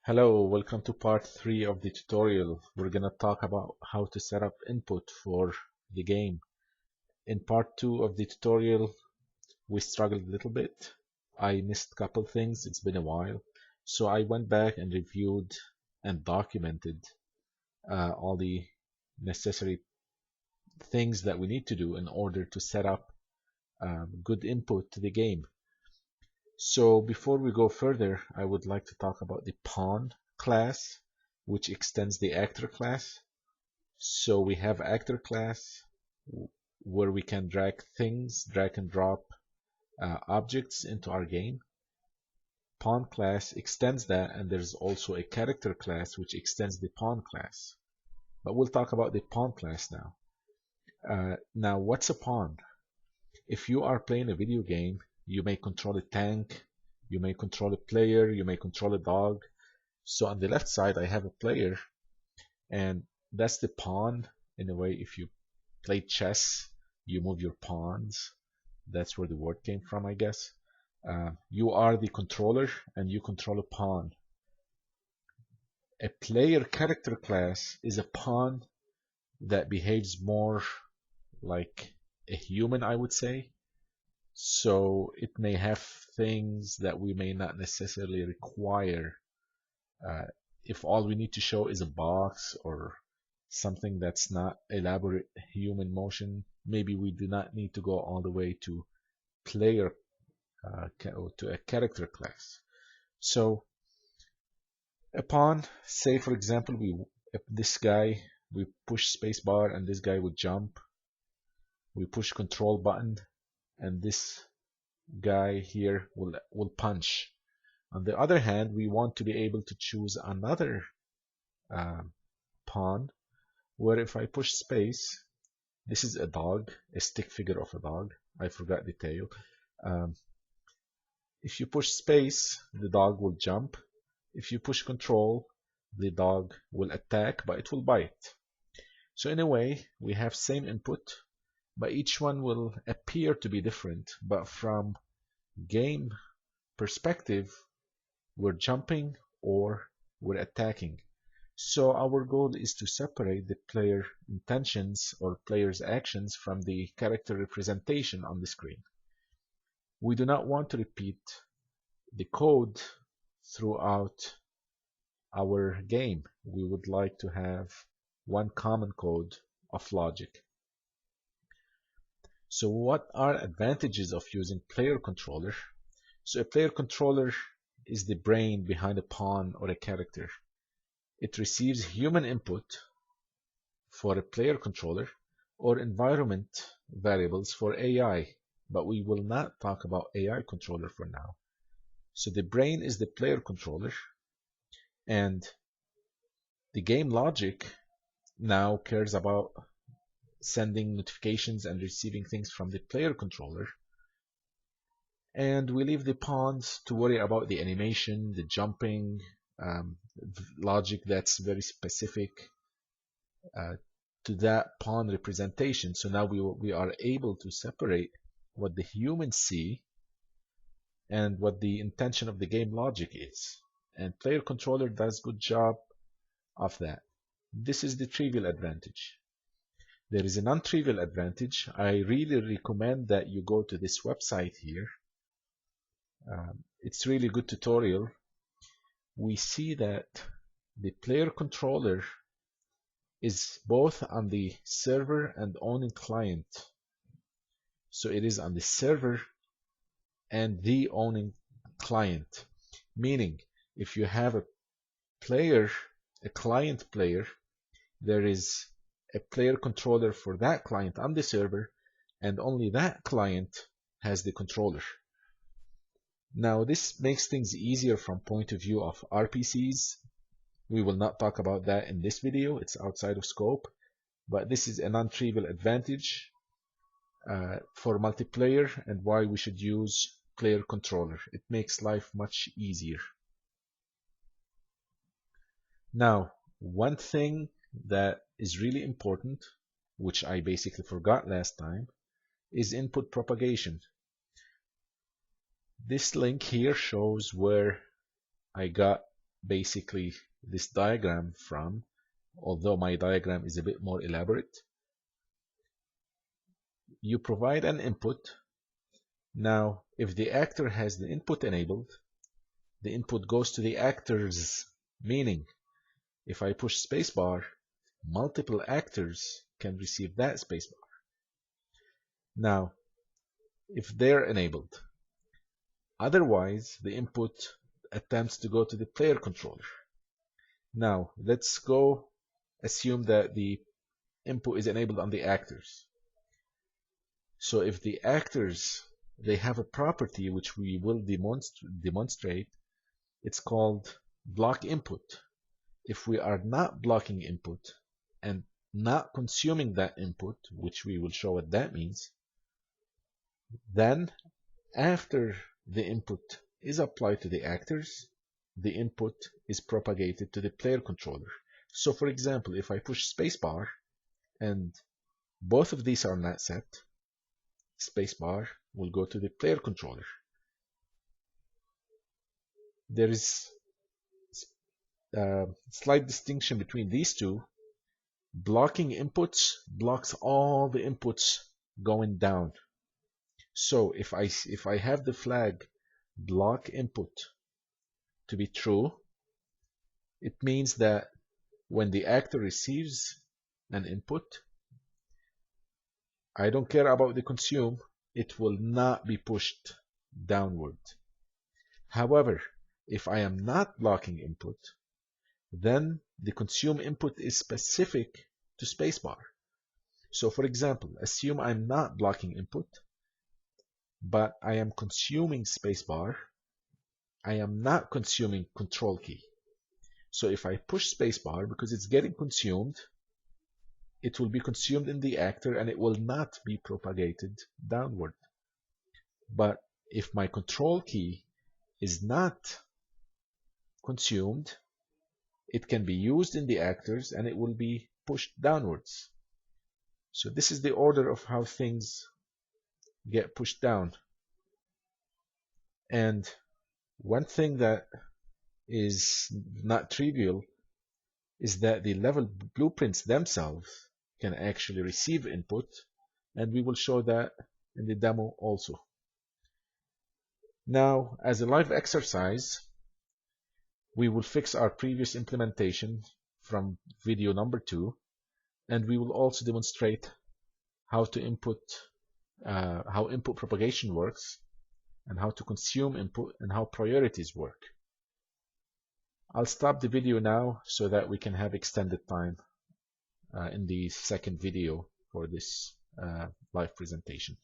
Hello, welcome to part 3 of the tutorial. We're gonna talk about how to set up input for the game. In part 2 of the tutorial, we struggled a little bit. I missed a couple things, it's been a while. So I went back and reviewed and documented all the necessary things that we need to do in order to set up good input to the game. So before we go further, I would like to talk about the pawn class, which extends the actor class. So we have actor class where we can drag and drop objects into our game. Pawn class extends that, and there's also a character class which extends the pawn class. But we'll talk about the pawn class now. Now, what's a pawn? If you are playing a video game, you may control a tank, you may control a player, you may control a dog. So on the left side, I have a player, and that's the pawn. In a way, if you play chess, you move your pawns. That's where the word came from, I guess. You are the controller, and you control a pawn. A player character class is a pawn that behaves more like a human, I would say. So it may have things that we may not necessarily require. If all we need to show is a box or something that's not elaborate human motion, maybe we do not need to go all the way to player to a character class. So a pawn, say for example, if this guy, we push spacebar and this guy would jump. We push control button and this guy here will punch. On the other hand, we want to be able to choose another pawn where if I push space, this is a dog, a stick figure of a dog. I forgot the tail. If you push space, the dog will jump. If you push control, the dog will attack, but it will bite. So in a way, we have same input, but each one will appear to be different. But from game perspective, we're jumping or we're attacking. So our goal is to separate the player intentions or player's actions from the character representation on the screen. We do not want to repeat the code throughout our game. We would like to have one common code of logic. So what are advantages of using player controller? So a player controller is the brain behind a pawn or a character. It receives human input for a player controller or environment variables for AI, but we will not talk about AI controller for now. So the brain is the player controller, and the game logic now cares about sending notifications and receiving things from the player controller. And we leave the pawns to worry about the animation, the jumping, logic that's very specific to that pawn representation. So now we are able to separate what the humans see and what the intention of the game logic is. And player controller does good job of that. This is the trivial advantage. There is a non-trivial advantage. I really recommend that you go to this website here. It's really good tutorial. We see that the player controller is both on the server and owning client. So it is on the server and the owning client. Meaning, if you have a player, a client player, there is a player controller for that client on the server, and only that client has the controller. Now, this makes things easier from point of view of RPCs. We will not talk about that in this video, it's outside of scope, but this is a non-trivial advantage for multiplayer and why we should use player controller. It makes life much easier. Now, one thing that is really important, which I basically forgot last time, is input propagation. This link here shows where I got basically this diagram from, although my diagram is a bit more elaborate. You provide an input. Now, if the actor has the input enabled, the input goes to the actors, meaning if I push spacebar, multiple actors can receive that spacebar. Now, if they're enabled. Otherwise, the input attempts to go to the player controller. Now, let's go assume that the input is enabled on the actors. So if the actors, they have a property which we will demonstrate, it's called block input. If we are not blocking input and not consuming that input, which we will show what that means, then after the input is applied to the actors, the input is propagated to the player controller. So for example, if I push spacebar and both of these are not set, spacebar will go to the player controller. There is a slight distinction between these two. Blocking inputs blocks all the inputs going down. So if I have the flag block input to be true, it means that when the actor receives an input, I don't care about the consume, it will not be pushed downward. However, if I am not blocking input, then the consume input is specific to spacebar. So for example, assume I'm not blocking input, but I am consuming spacebar. I am not consuming control key. So if I push spacebar, because it's getting consumed, it will be consumed in the actor and it will not be propagated downward. But if my control key is not consumed, it can be used in the actors and it will be pushed downwards. So this is the order of how things get pushed down. And one thing that is not trivial is that the level blueprints themselves can actually receive input, and we will show that in the demo also. Now, as a live exercise, we will fix our previous implementation from video number 2, and we will also demonstrate how to how input propagation works, and how to consume input, and how priorities work. I'll stop the video now so that we can have extended time in the second video for this live presentation.